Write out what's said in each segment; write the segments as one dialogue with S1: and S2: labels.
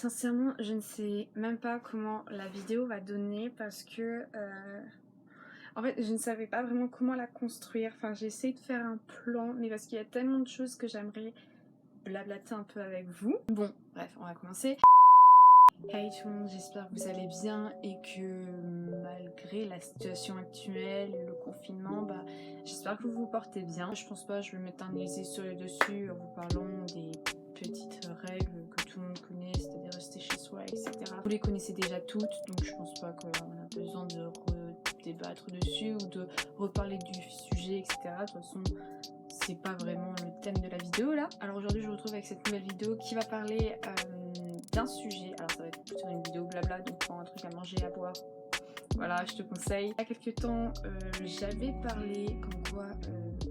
S1: Sincèrement, je ne sais même pas comment la vidéo va donner parce que en fait, je ne savais pas vraiment comment la construire. Enfin, j'ai essayé de faire un plan, mais parce qu'il y a tellement de choses que j'aimerais blablater un peu avec vous. Bon, bref, on va commencer. Hey tout le monde, j'espère que vous allez bien et que malgré la situation actuelle, le confinement, j'espère que vous vous portez bien. Je pense pas, je vais m'éterniser sur le dessus en vous parlant des petites règles que tout le monde connaît, c'est-à-dire rester chez soi, etc. Vous les connaissez déjà toutes, donc je pense pas qu'on a besoin de redébattre dessus ou de reparler du sujet, etc. De toute façon, c'est pas vraiment le thème de la vidéo là. Alors aujourd'hui, je vous retrouve avec cette nouvelle vidéo qui va parler d'un sujet. Alors ça va être plutôt une vidéo blabla, donc prends un truc à manger, à boire. Voilà, je te conseille. Il y a quelques temps, j'avais parlé comme quoi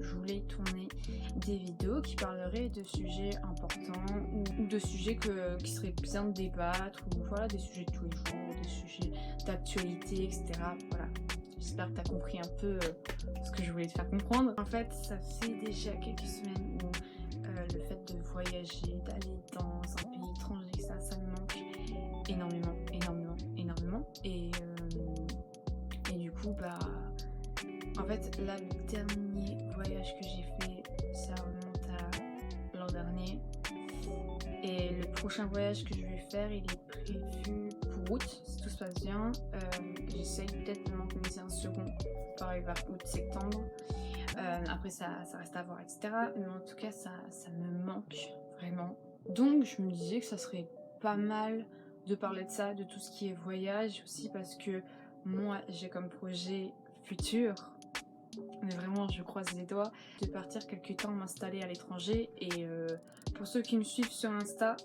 S1: je voulais tourner des vidéos qui parleraient de sujets importants ou de sujets qui seraient bien de débattre, ou voilà, des sujets de tous les jours, des sujets d'actualité, etc. Voilà. J'espère que tu as compris un peu ce que je voulais te faire comprendre. En fait, ça fait déjà quelques semaines où le fait de voyager, d'aller dans un pays étranger, ça me manque énormément. Et du coup, en fait, là, le dernier voyage que j'ai fait, ça remonte à l'an dernier. Et le prochain voyage que je vais faire, il est prévu pour août, si tout se passe bien. J'essaye peut-être de m'organiser un second, pareil vers août-septembre. Après ça reste à voir, etc. Mais en tout cas, ça me manque vraiment. Donc je me disais que ça serait pas mal de parler de ça, de tout ce qui est voyage aussi, parce que moi j'ai comme projet futur, mais vraiment je croise les doigts, de partir quelque temps m'installer à l'étranger. Et pour ceux qui me suivent sur Insta,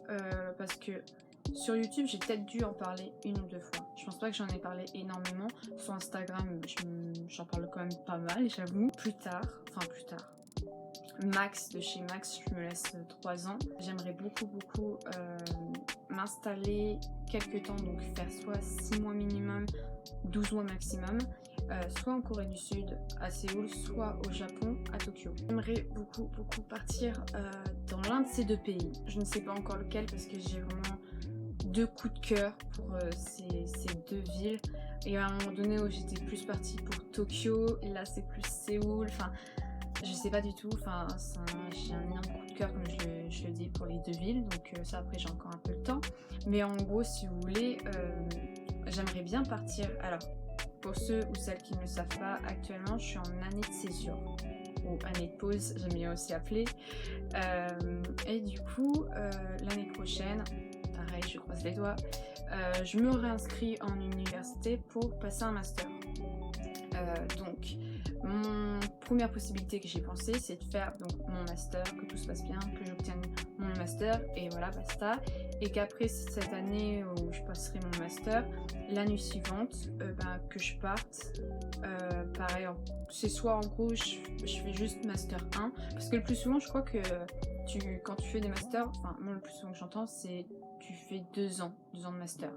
S1: parce que sur YouTube j'ai peut-être dû en parler une ou deux fois, je pense pas que j'en ai parlé énormément. Sur Instagram j'en parle quand même pas mal, j'avoue. Plus tard, max de chez Max, je me laisse 3 ans. J'aimerais beaucoup m'installer quelques temps, donc faire soit 6 mois minimum, 12 mois maximum, soit en Corée du Sud, à Séoul, soit au Japon, à Tokyo. J'aimerais beaucoup partir dans l'un de ces deux pays. Je ne sais pas encore lequel parce que j'ai vraiment deux coups de cœur pour ces deux villes. Et à un moment donné où j'étais plus partie pour Tokyo, et là c'est plus Séoul, enfin je sais pas du tout, enfin j'ai un énorme coup de cœur comme je le dis pour les deux villes, donc ça après j'ai encore un peu de temps. Mais en gros, si vous voulez, j'aimerais bien partir. Alors pour ceux ou celles qui ne le savent pas, actuellement je suis en année de césure ou année de pause, j'aime bien aussi appeler, et du coup l'année prochaine, pareil, je croise les doigts, je me réinscris en université pour passer un master. Donc première possibilité que j'ai pensé, c'est de faire donc mon master, que tout se passe bien, que j'obtienne mon master et voilà, basta. Et qu'après cette année où je passerai mon master, l'année suivante, que je parte. Pareil, c'est soit en gros je fais juste master 1, parce que le plus souvent je crois que quand tu fais des masters, enfin moi le plus souvent que j'entends c'est tu fais 2 ans de master.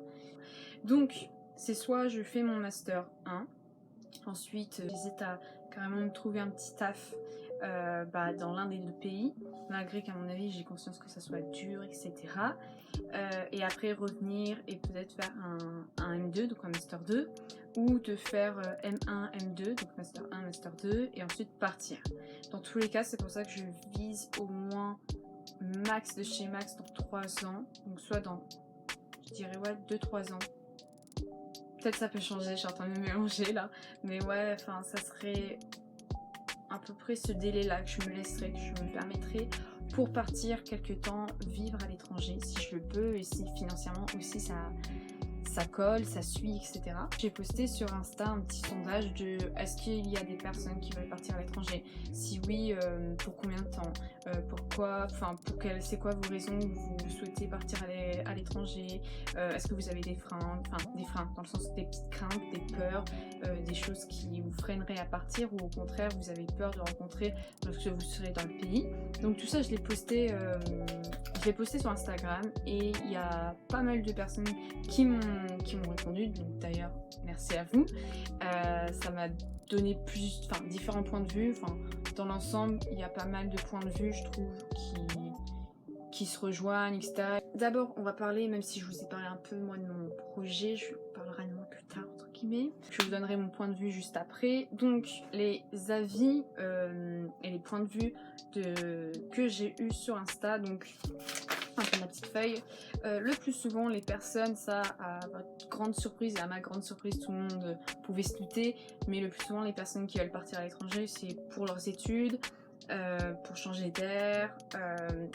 S1: Donc c'est soit je fais mon master 1, ensuite j'hésite à carrément me trouver un petit taf dans l'un des deux pays, malgré qu'à mon avis j'ai conscience que ça soit dur, etc. Et après revenir et peut-être faire un M2, donc un Master 2, ou de faire M1, M2, donc Master 1, Master 2, et ensuite partir. Dans tous les cas, c'est pour ça que je vise au moins max de chez max dans 3 ans, donc soit dans, je dirais 2-3 ans. Peut-être ça peut changer, je suis en train de me mélanger là, mais ouais, enfin ça serait à peu près ce délai là que je me laisserais, que je me permettrais pour partir quelque temps vivre à l'étranger si je le peux, et si financièrement aussi ça colle, ça suit, etc. J'ai posté sur Insta un petit sondage de est-ce qu'il y a des personnes qui veulent partir à l'étranger, si oui, pour combien de temps, pourquoi, enfin c'est quoi vos raisons où vous souhaitez partir à l'étranger, est-ce que vous avez des freins dans le sens des petites craintes, des peurs, des choses qui vous freineraient à partir, ou au contraire vous avez peur de rencontrer lorsque vous serez dans le pays. Donc tout ça je l'ai posté sur Instagram, et il y a pas mal de personnes qui m'ont répondu, donc d'ailleurs merci à vous. Ça m'a donné différents points de vue, dans l'ensemble il y a pas mal de points de vue je trouve qui se rejoignent, etc. d'abord, on va parler, même si je vous ai parlé un peu moi de mon projet, je parlerai de moi plus tard entre guillemets. Je vous donnerai mon point de vue juste après. Donc les avis et les points de vue que j'ai eu sur Insta, donc un peu ma petite feuille. Le plus souvent les personnes, ça à votre grande surprise et à ma grande surprise, tout le monde pouvait se douter, mais le plus souvent les personnes qui veulent partir à l'étranger, c'est pour leurs études. Pour changer d'air,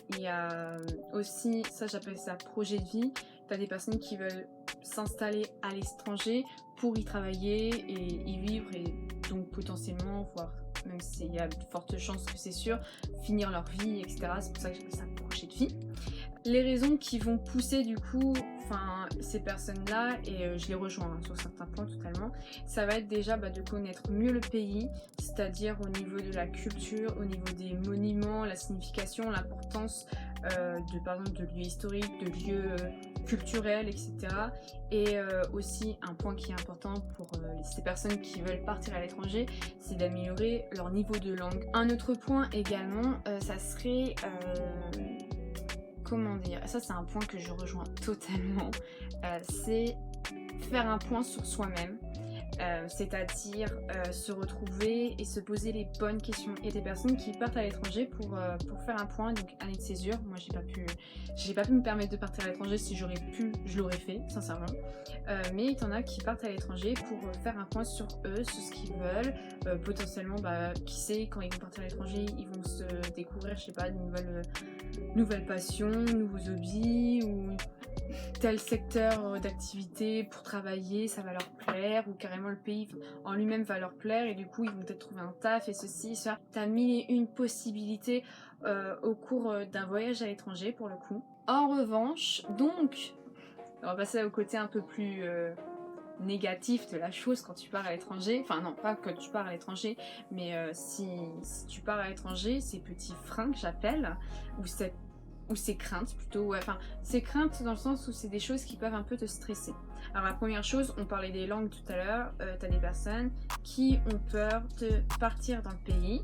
S1: il y a aussi, ça j'appelle ça projet de vie, tu as des personnes qui veulent s'installer à l'étranger pour y travailler et y vivre et donc potentiellement, voire même s'il y a de fortes chances que c'est sûr, finir leur vie, etc. C'est pour ça que j'appelle ça projet de vie. Les raisons qui vont pousser du coup ces personnes-là, et je les rejoins sur certains points totalement, ça va être déjà de connaître mieux le pays, c'est-à-dire au niveau de la culture, au niveau des monuments, la signification, l'importance par exemple de lieux historiques, de lieux culturels, etc. Et aussi un point qui est important pour ces personnes qui veulent partir à l'étranger, c'est d'améliorer leur niveau de langue. Un autre point également, ça serait... comment dire, ça c'est un point que je rejoins totalement, c'est faire un point sur soi-même, c'est-à-dire se retrouver et se poser les bonnes questions. Il y a des personnes qui partent à l'étranger pour faire un point, donc année de césure. Moi j'ai pas pu me permettre de partir à l'étranger. Si j'aurais pu, je l'aurais fait, sincèrement. Mais il y en a qui partent à l'étranger pour faire un point sur eux, sur ce qu'ils veulent. Potentiellement, qui sait, quand ils vont partir à l'étranger, ils vont se découvrir, je sais pas, de nouvelles passions, nouveaux hobbies, ou tel secteur d'activité pour travailler, ça va leur plaire, ou carrément le pays en lui-même va leur plaire, et du coup ils vont peut-être trouver un taf et ceci, ça. T'as mille et une possibilités au cours d'un voyage à l'étranger pour le coup. En revanche, donc, on va passer au côté un peu plus négatif de la chose quand tu pars à l'étranger, enfin non, pas quand tu pars à l'étranger, mais si tu pars à l'étranger, ces petits freins que j'appelle, ou ces craintes plutôt, ouais, enfin ces craintes dans le sens où c'est des choses qui peuvent un peu te stresser. Alors la première chose, on parlait des langues tout à l'heure, t'as des personnes qui ont peur de partir dans le pays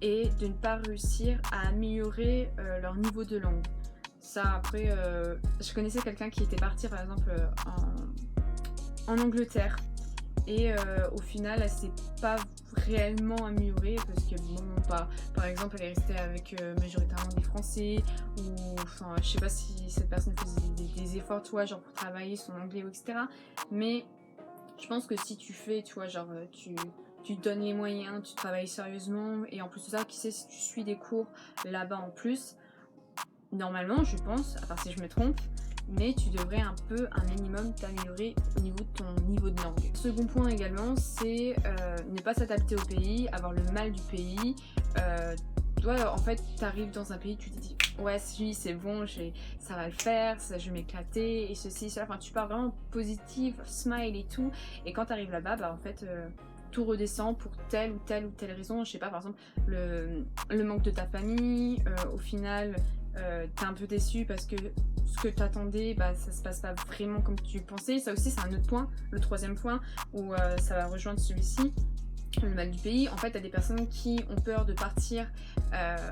S1: et de ne pas réussir à améliorer leur niveau de langue. Ça après, je connaissais quelqu'un qui était parti par exemple en Angleterre, et au final elle s'est pas réellement améliorée parce que bon, par exemple elle est restée avec majoritairement des Français, ou enfin je sais pas si cette personne faisait des efforts, tu vois, genre pour travailler son anglais, etc. Mais je pense que si tu fais, tu vois, genre tu te donnes les moyens, tu travailles sérieusement, et en plus de ça, qui sait, si tu suis des cours là-bas en plus, normalement je pense, à part si je me trompe, mais tu devrais un minimum t'améliorer au niveau de ton niveau de langue. Second point également, c'est ne pas s'adapter au pays, avoir le mal du pays. Toi en fait t'arrives dans un pays, tu te dis ouais si c'est bon, ça va le faire, ça, je vais m'éclater et ceci, cela, enfin tu pars vraiment positive, smile et tout, et quand t'arrives là-bas, en fait tout redescend pour telle ou telle raison, je sais pas, par exemple le manque de ta famille, au final t'es un peu déçu parce que ce que t'attendais, ça se passe pas vraiment comme tu pensais. Ça aussi c'est un autre point, le troisième point, où ça va rejoindre celui-ci, le mal du pays. En fait t'as des personnes qui ont peur de partir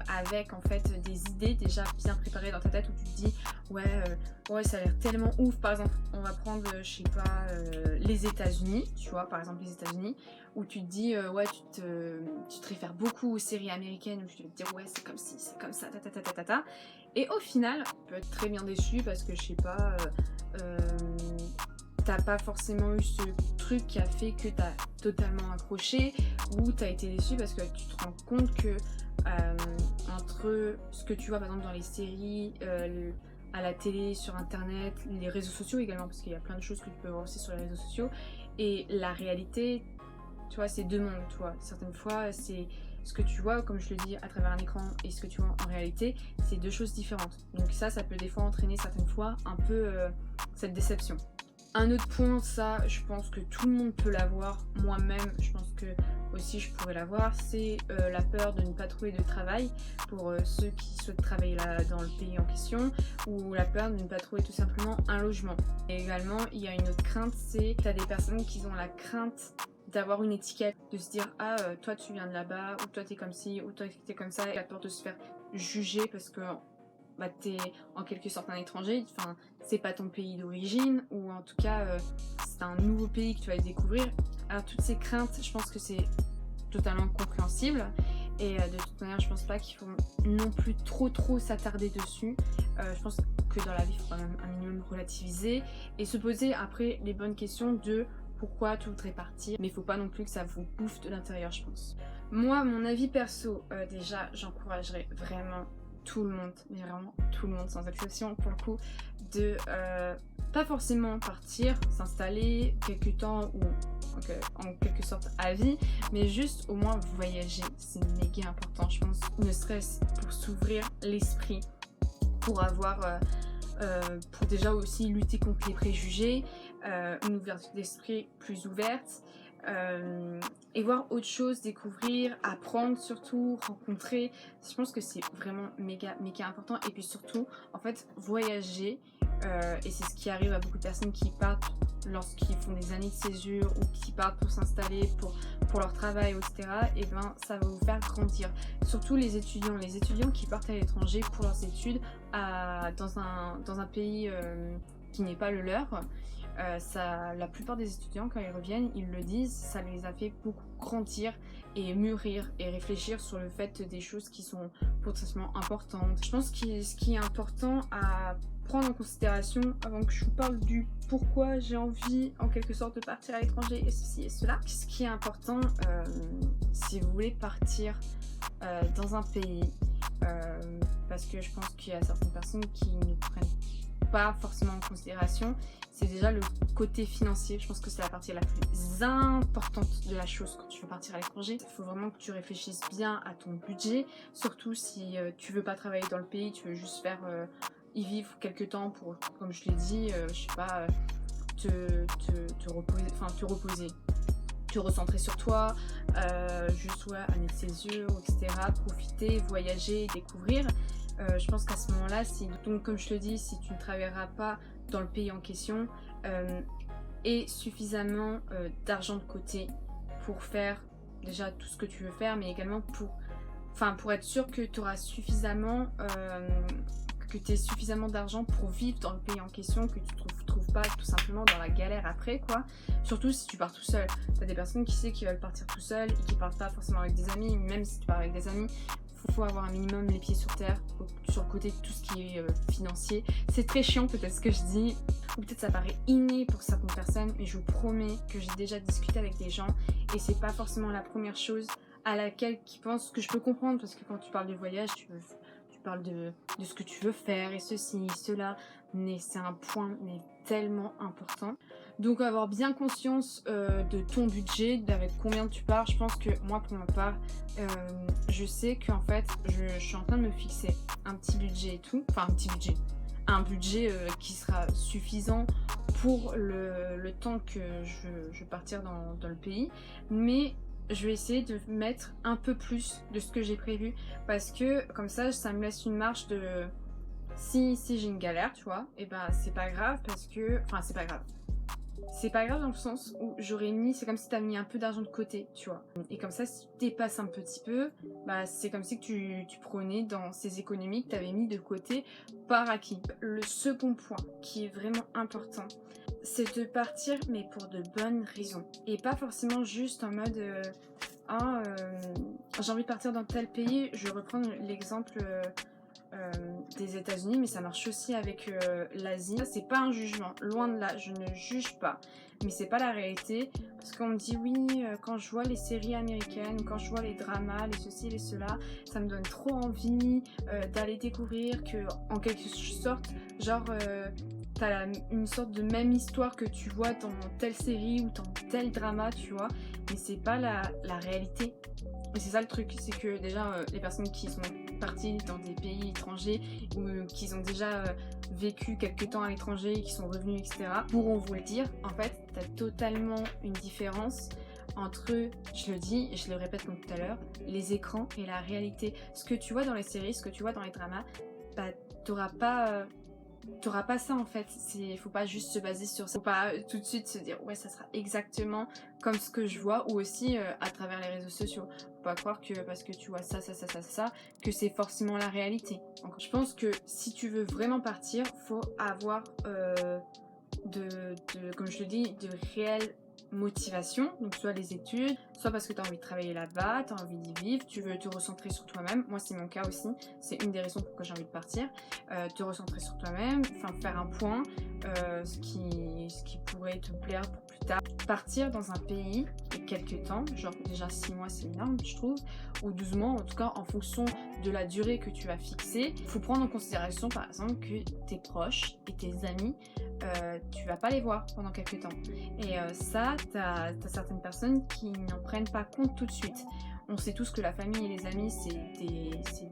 S1: avec en fait des idées déjà bien préparées dans ta tête, où tu te dis ouais ça a l'air tellement ouf. Par exemple on va prendre je sais pas les États-Unis, tu vois, par exemple les États-Unis, où tu te dis ouais tu te réfères beaucoup aux séries américaines, où tu te dis ouais c'est comme ci, c'est comme ça, ta. Et au final tu peux être très bien déçu parce que je sais pas t'as pas forcément eu ce truc qui a fait que t'as totalement accroché, ou t'as été déçu parce que tu te rends compte que entre ce que tu vois par exemple dans les séries, à la télé, sur internet, les réseaux sociaux également, parce qu'il y a plein de choses que tu peux voir aussi sur les réseaux sociaux, et la réalité, tu vois, c'est deux mondes, tu vois. Certaines fois c'est ce que tu vois, comme je le dis, à travers un écran, et ce que tu vois en réalité, c'est deux choses différentes. Donc ça peut des fois entraîner certaines fois un peu cette déception. Un autre point, ça je pense que tout le monde peut l'avoir, moi-même je pense que aussi je pourrais l'avoir, c'est la peur de ne pas trouver de travail pour ceux qui souhaitent travailler là dans le pays en question, ou la peur de ne pas trouver tout simplement un logement. Et également il y a une autre crainte, c'est que tu as des personnes qui ont la crainte d'avoir une étiquette, de se dire toi tu viens de là-bas, ou toi t'es comme ci, ou toi t'es comme ça, et la peur de se faire juger parce que bah, t'es en quelque sorte un étranger, enfin c'est pas ton pays d'origine, ou en tout cas c'est un nouveau pays que tu vas découvrir. Alors toutes ces craintes, je pense que c'est totalement compréhensible, et de toute manière je pense pas qu'il faut non plus trop s'attarder dessus. Je pense que dans la vie il faut quand même un minimum relativiser et se poser après les bonnes questions de pourquoi tu voudrais partir, mais il faut pas non plus que ça vous bouffe de l'intérieur, je pense. Moi, mon avis perso, déjà j'encouragerais vraiment tout le monde, mais vraiment tout le monde sans exception pour le coup, de pas forcément partir, s'installer quelques temps ou en quelque sorte à vie, mais juste au moins voyager, c'est méga important je pense, ne serait-ce pour s'ouvrir l'esprit, pour avoir, pour déjà aussi lutter contre les préjugés, une ouverture d'esprit plus ouverte, et voir autre chose, découvrir, apprendre surtout, rencontrer. Je pense que c'est vraiment méga important. Et puis surtout, en fait, voyager, et c'est ce qui arrive à beaucoup de personnes qui partent lorsqu'ils font des années de césure ou qui partent pour s'installer, pour leur travail, etc. Et ben ça va vous faire grandir. Surtout les étudiants qui partent à l'étranger pour leurs études dans un pays qui n'est pas le leur. La plupart des étudiants, quand ils reviennent, ils le disent, ça les a fait beaucoup grandir et mûrir et réfléchir sur le fait des choses qui sont potentiellement importantes. Je pense que ce qui est important à prendre en considération avant que je vous parle du pourquoi j'ai envie en quelque sorte de partir à l'étranger et ceci et cela, ce qui est important si vous voulez partir dans un pays, parce que je pense qu'il y a certaines personnes qui ne prennent pas forcément en considération, c'est déjà le côté financier. Je pense que c'est la partie la plus importante de la chose quand tu veux partir à l'étranger. Il faut vraiment que tu réfléchisses bien à ton budget, surtout si tu veux pas travailler dans le pays, tu veux juste y vivre quelques temps pour, comme je l'ai dit, je sais pas, te reposer, te recentrer sur toi, juste année de césure, etc., profiter, voyager, découvrir. Je pense qu'à ce moment-là, donc comme je te dis, si tu ne travailleras pas dans le pays en question et suffisamment d'argent de côté pour faire déjà tout ce que tu veux faire, mais également pour être sûr que tu auras suffisamment d'argent pour vivre dans le pays en question, que tu ne trouves pas tout simplement dans la galère après, quoi. Surtout si tu pars tout seul. T'as des personnes qui veulent partir tout seul et qui partent pas forcément avec des amis. Même si tu pars avec des amis, faut avoir un minimum les pieds sur terre, sur le côté de tout ce qui est financier. C'est très chiant peut-être ce que je dis, ou peut-être ça paraît inné pour certaines personnes, mais je vous promets que j'ai déjà discuté avec des gens et c'est pas forcément la première chose à laquelle ils pensent, que je peux comprendre, parce que quand tu parles de voyage, tu parles de ce que tu veux faire et ceci, cela, mais c'est un point tellement important. Donc avoir bien conscience de ton budget, d'avec combien tu pars. Je pense que moi pour ma part, je sais qu'en fait je suis en train de me fixer un petit budget et tout, enfin un budget qui sera suffisant pour le temps que je vais partir dans le pays, mais je vais essayer de mettre un peu plus de ce que j'ai prévu, parce que comme ça me laisse une marge de... Si j'ai une galère, tu vois, et ben c'est pas grave, parce que... Enfin c'est pas grave. C'est pas grave dans le sens où j'aurais mis... C'est comme si t'as mis un peu d'argent de côté, tu vois. Et comme ça, si tu dépasses un petit peu, bah c'est comme si que tu prenais dans ces économies que t'avais mis de côté par acquis. Le second point qui est vraiment important, c'est de partir mais pour de bonnes raisons. Et pas forcément juste en mode j'ai envie de partir dans tel pays. Je vais reprendre l'exemple des États-Unis, mais ça marche aussi avec l'Asie. C'est pas un jugement, loin de là, je ne juge pas, mais c'est pas la réalité, parce qu'on me dit oui, quand je vois les séries américaines, quand je vois les dramas, les ceci, les cela, ça me donne trop envie d'aller découvrir, que en quelque sorte, genre t'as une sorte de même histoire que tu vois dans telle série ou dans tel drama, tu vois, mais c'est pas la réalité. Et c'est ça le truc, c'est que déjà les personnes qui sont parties dans des pays étrangers ou qui ont déjà vécu quelques temps à l'étranger et qui sont revenus, etc., pourront vous le dire. En fait, t'as totalement une différence entre, je le dis et je le répète comme tout à l'heure, les écrans et la réalité. Ce que tu vois dans les séries, ce que tu vois dans les dramas, bah t'auras pas t'auras pas ça en fait. Faut pas juste se baser sur ça. Faut pas tout de suite se dire ouais ça sera exactement comme ce que je vois, ou aussi à travers les réseaux sociaux. Faut pas croire que parce que tu vois ça, que c'est forcément la réalité. Donc je pense que si tu veux vraiment partir, faut avoir comme je le dis, de réelles motivation, donc soit les études, soit parce que tu as envie de travailler là-bas, tu as envie d'y vivre, tu veux te recentrer sur toi-même. Moi c'est mon cas aussi, c'est une des raisons pourquoi j'ai envie de partir. Te recentrer sur toi-même, enfin faire un point, ce qui pourrait te plaire pour plus tard. Partir dans un pays et quelques temps, genre déjà 6 mois c'est énorme je trouve, ou 12 mois en tout cas en fonction de la durée que tu vas fixer. Faut prendre en considération par exemple que tes proches et tes amis, tu vas pas les voir pendant quelques temps. Et ça, t'as certaines personnes qui n'en prennent pas compte tout de suite. On sait tous que la famille et les amis,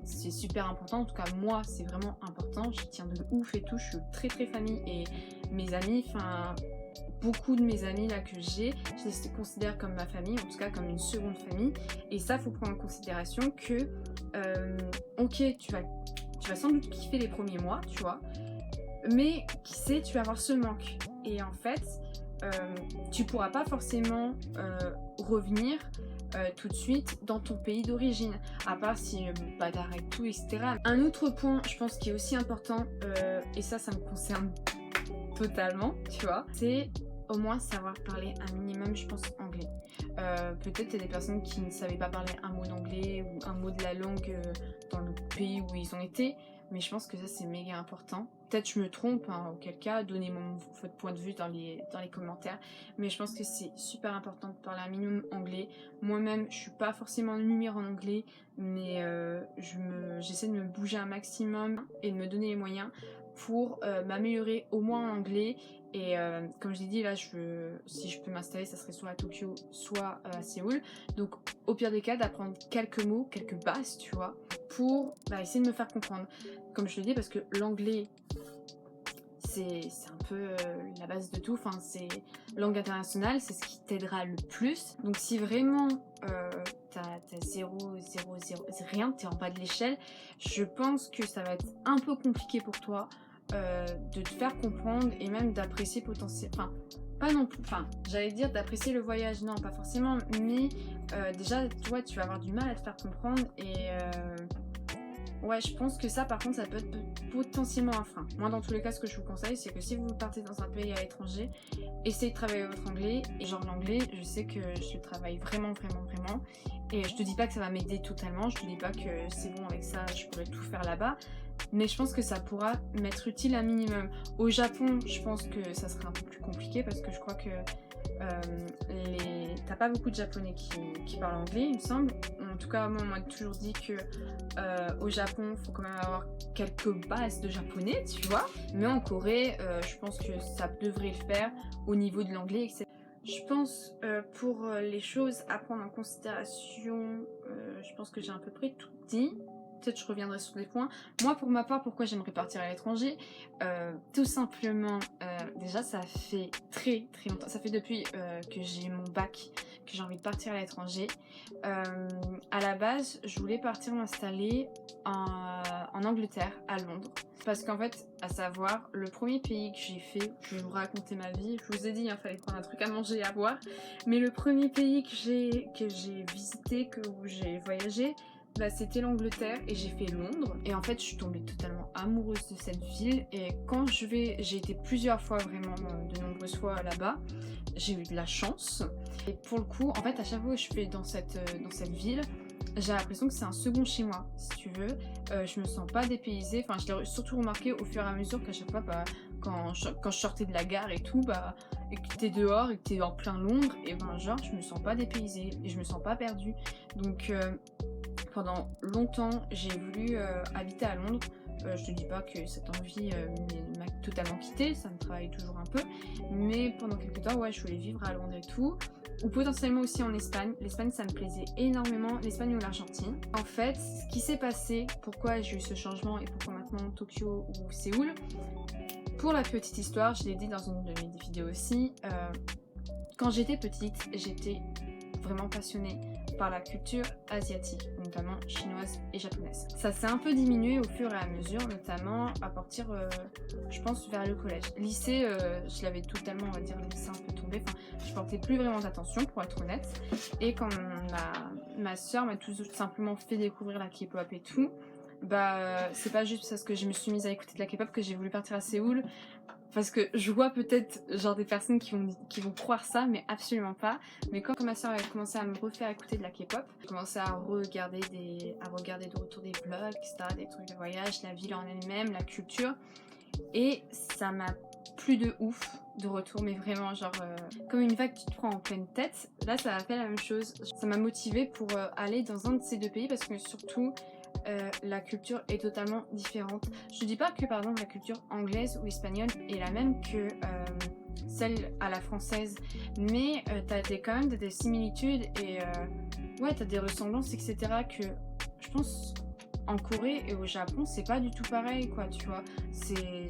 S1: c'est super important. En tout cas, moi, c'est vraiment important. J'y tiens de ouf et tout. Je suis très très famille. Et mes amis, enfin, beaucoup de mes amis là que j'ai, je les considère comme ma famille, en tout cas comme une seconde famille. Et ça, faut prendre en considération que, ok, tu vas sans doute kiffer les premiers mois, tu vois. Mais qui sait, tu vas avoir ce manque. Et en fait, tu pourras pas forcément revenir tout de suite dans ton pays d'origine, à part si bagarre et tout, etc. Un autre point, je pense, qui est aussi important, et ça me concerne totalement, tu vois, c'est au moins savoir parler un minimum, je pense, anglais. Peut-être il y a des personnes qui ne savaient pas parler un mot d'anglais ou un mot de la langue dans le pays où ils ont été, mais je pense que ça c'est méga important. Peut-être je me trompe, hein, auquel cas donnez votre point de vue dans les commentaires, mais je pense que c'est super important de parler un minimum anglais. Moi-même je suis pas forcément numéro en anglais, mais j'essaie de me bouger un maximum et de me donner les moyens pour m'améliorer au moins en anglais. Et comme je l'ai dit, là, si je peux m'installer, ça serait soit à Tokyo, soit à Séoul. Donc, au pire des cas, d'apprendre quelques mots, quelques bases, tu vois, pour essayer de me faire comprendre. Comme je le dis, parce que l'anglais, c'est un peu la base de tout. Enfin, c'est langue internationale, c'est ce qui t'aidera le plus. Donc, si vraiment t'as 0, rien, t'es en bas de l'échelle, je pense que ça va être un peu compliqué pour toi. De te faire comprendre et même d'apprécier potentiellement, pas non plus, j'allais dire d'apprécier le voyage, non pas forcément, mais déjà toi tu vas avoir du mal à te faire comprendre et ouais, je pense que ça par contre ça peut être potentiellement un frein. Moi dans tous les cas ce que je vous conseille c'est que si vous partez dans un pays à l'étranger, essayez de travailler votre anglais. Et genre l'anglais, je sais que je le travaille vraiment et je te dis pas que ça va m'aider totalement, je te dis pas que c'est bon avec ça je pourrais tout faire là-bas, mais je pense que ça pourra m'être utile un minimum. Au Japon, je pense que ça serait un peu plus compliqué parce que je crois que t'as pas beaucoup de Japonais qui parlent anglais, il me semble. En tout cas, moi, on m'a toujours dit que au Japon, il faut quand même avoir quelques bases de japonais, tu vois. Mais en Corée, je pense que ça devrait le faire au niveau de l'anglais, etc. Je pense pour les choses à prendre en considération, je pense que j'ai à peu près tout dit. Peut-être je reviendrai sur des points. Moi pour ma part, pourquoi j'aimerais partir à l'étranger, tout simplement, déjà ça fait très longtemps, ça fait depuis que j'ai mon bac que j'ai envie de partir à l'étranger. À la base je voulais partir m'installer en Angleterre, à Londres, parce qu'en fait, à savoir, le premier pays que j'ai fait, je vais vous raconter ma vie, je vous ai dit, il fallait prendre un truc à manger et à boire, mais le premier pays que j'ai visité, où j'ai voyagé, c'était l'Angleterre et j'ai fait Londres. Et en fait, je suis tombée totalement amoureuse de cette ville. Et quand j'ai été plusieurs fois, vraiment de nombreuses fois là-bas, j'ai eu de la chance. Et pour le coup, en fait, à chaque fois que je vais dans cette ville, j'ai l'impression que c'est un second chez moi, si tu veux. Je me sens pas dépaysée. Enfin, je l'ai surtout remarqué au fur et à mesure qu'à chaque fois, quand je sortais de la gare et tout, et que t'es dehors et que t'es en plein Londres, et genre, je me sens pas dépaysée et je me sens pas perdue. Donc, pendant longtemps, j'ai voulu habiter à Londres. Je te dis pas que cette envie m'a totalement quittée, ça me travaille toujours un peu. Mais pendant quelques temps, ouais, je voulais vivre à Londres et tout. Ou potentiellement aussi en Espagne. L'Espagne, ça me plaisait énormément, l'Espagne ou l'Argentine. En fait, ce qui s'est passé, pourquoi j'ai eu ce changement et pourquoi maintenant Tokyo ou Séoul, pour la petite histoire, je l'ai dit dans une de mes vidéos aussi, quand j'étais petite, j'étais vraiment passionnée par la culture asiatique, notamment chinoise et japonaise. Ça s'est un peu diminué au fur et à mesure, notamment à partir, je pense, vers le collège. Lycée, je l'avais totalement, on va dire, laissé un peu tomber. Enfin, je portais plus vraiment attention, pour être honnête. Et quand ma soeur m'a tout simplement fait découvrir la K-pop et tout, bah, c'est pas juste parce que je me suis mise à écouter de la K-pop que j'ai voulu partir à Séoul. Parce que je vois peut-être genre des personnes qui vont croire ça, mais absolument pas. Mais quand ma soeur a commencé à me refaire écouter de la K-pop, j'ai commencé à regarder de retour des vlogs, etc., des trucs de voyage, la ville en elle-même, la culture. Et ça m'a plu de ouf de retour, mais vraiment genre comme une vague qui te prend en pleine tête. Là, ça a fait la même chose. Ça m'a motivée pour aller dans un de ces deux pays parce que surtout la culture est totalement différente. Je dis pas que par exemple la culture anglaise ou espagnole est la même que celle à la française, mais t'as quand même des similitudes et ouais, t'as des ressemblances, etc. que je pense en Corée et au Japon c'est pas du tout pareil, quoi, tu vois. C'est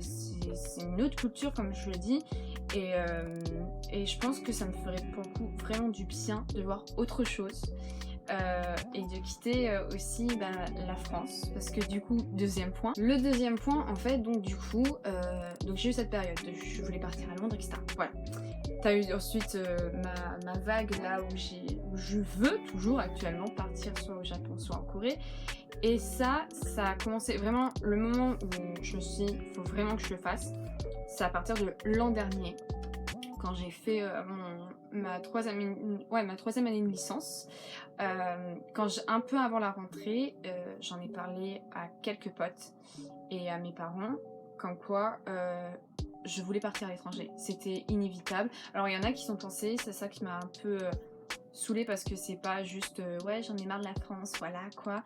S1: une autre culture, comme je le dis, et je pense que ça me ferait pour le coup vraiment du bien de voir autre chose. Et de quitter aussi la France, parce que du coup, le deuxième point en fait, donc du coup donc j'ai eu cette période je voulais partir à Londres, etc. Voilà, t'as eu ensuite ma vague là où je veux toujours actuellement partir soit au Japon soit en Corée, et ça a commencé vraiment le moment où je me suis dit faut vraiment que je le fasse, c'est à partir de l'an dernier quand j'ai fait ma troisième année de licence. Un peu avant la rentrée, j'en ai parlé à quelques potes et à mes parents, comme quoi je voulais partir à l'étranger. C'était inévitable. Alors il y en a qui sont pensés, c'est ça qui m'a un peu saoulée, parce que c'est pas juste ouais j'en ai marre de la France, voilà quoi.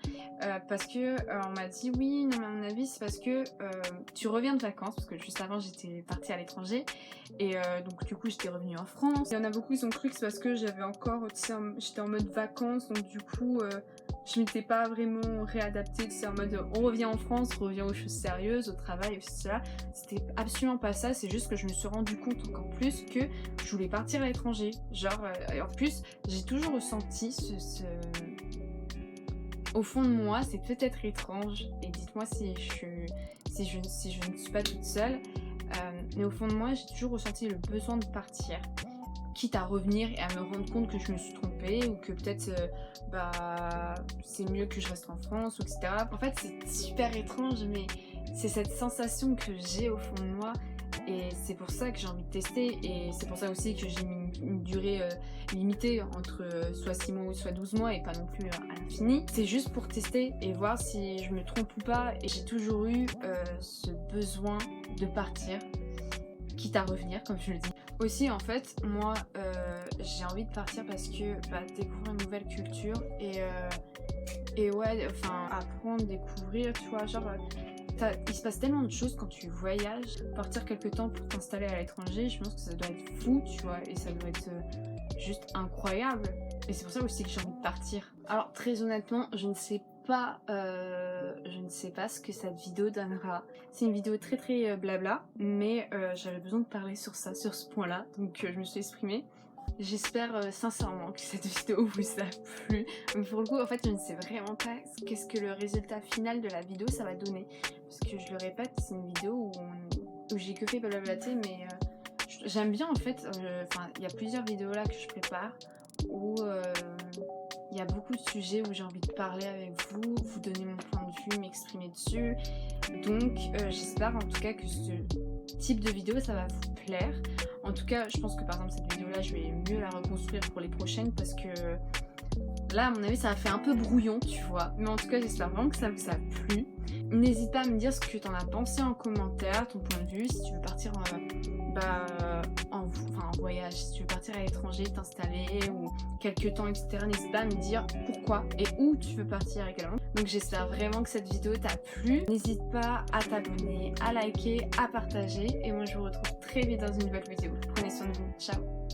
S1: Parce que on m'a dit oui, non mais à mon avis c'est parce que tu reviens de vacances, parce que juste avant j'étais partie à l'étranger et donc du coup j'étais revenue en France. Il y en a beaucoup qui ont cru que c'est parce que j'avais encore, j'étais en mode vacances, donc du coup je m'étais pas vraiment réadaptée, c'est en mode on revient en France, on revient aux choses sérieuses, au travail, aussi cela. C'était absolument pas ça, c'est juste que je me suis rendu compte encore plus que je voulais partir à l'étranger. Genre, et en plus, j'ai toujours ressenti au fond de moi, c'est peut-être étrange, et dites-moi si je ne suis pas toute seule, mais au fond de moi, j'ai toujours ressenti le besoin de partir, quitte à revenir et à me rendre compte que je me suis trompée, ou que peut-être c'est mieux que je reste en France, ou etc. En fait, c'est super étrange, mais c'est cette sensation que j'ai au fond de moi, et c'est pour ça que j'ai envie de tester, et c'est pour ça aussi que j'ai mis une durée limitée entre soit 6 mois ou soit 12 mois, et pas non plus à l'infini. C'est juste pour tester et voir si je me trompe ou pas, et j'ai toujours eu ce besoin de partir, quitte à revenir, comme je le dis. Aussi, en fait, moi, j'ai envie de partir parce que découvrir une nouvelle culture et ouais, enfin, apprendre, découvrir, tu vois, genre, il se passe tellement de choses quand tu voyages. Partir quelque temps pour t'installer à l'étranger, je pense que ça doit être fou, tu vois, et ça doit être juste incroyable. Et c'est pour ça aussi que j'ai envie de partir. Alors, très honnêtement, je ne sais pas ce que cette vidéo donnera. C'est une vidéo très très blabla, mais j'avais besoin de parler sur ce point-là, donc je me suis exprimée. J'espère sincèrement que cette vidéo vous a plu. Mais pour le coup, en fait, je ne sais vraiment pas qu'est-ce que le résultat final de la vidéo ça va donner. Parce que je le répète, c'est une vidéo où j'ai que fait blablater, mais j'aime bien en fait. Il y a plusieurs vidéos là que je prépare où il y a beaucoup de sujets où j'ai envie de parler avec vous donner mon point de vue, m'exprimer dessus. Donc j'espère en tout cas que ce type de vidéo ça va vous plaire. En tout cas, je pense que par exemple cette vidéo là je vais mieux la reconstruire pour les prochaines, parce que là à mon avis ça a fait un peu brouillon, tu vois. Mais en tout cas j'espère vraiment que ça vous a plu. N'hésite pas à me dire ce que t'en as pensé en commentaire, ton point de vue, si tu veux partir en voyage, si tu veux partir à l'étranger, t'installer ou quelques temps, etc. N'hésite pas à me dire pourquoi et où tu veux partir également. Donc j'espère vraiment que cette vidéo t'a plu. N'hésite pas à t'abonner, à liker, à partager, et moi je vous retrouve très vite dans une nouvelle vidéo. Prenez soin de vous, ciao.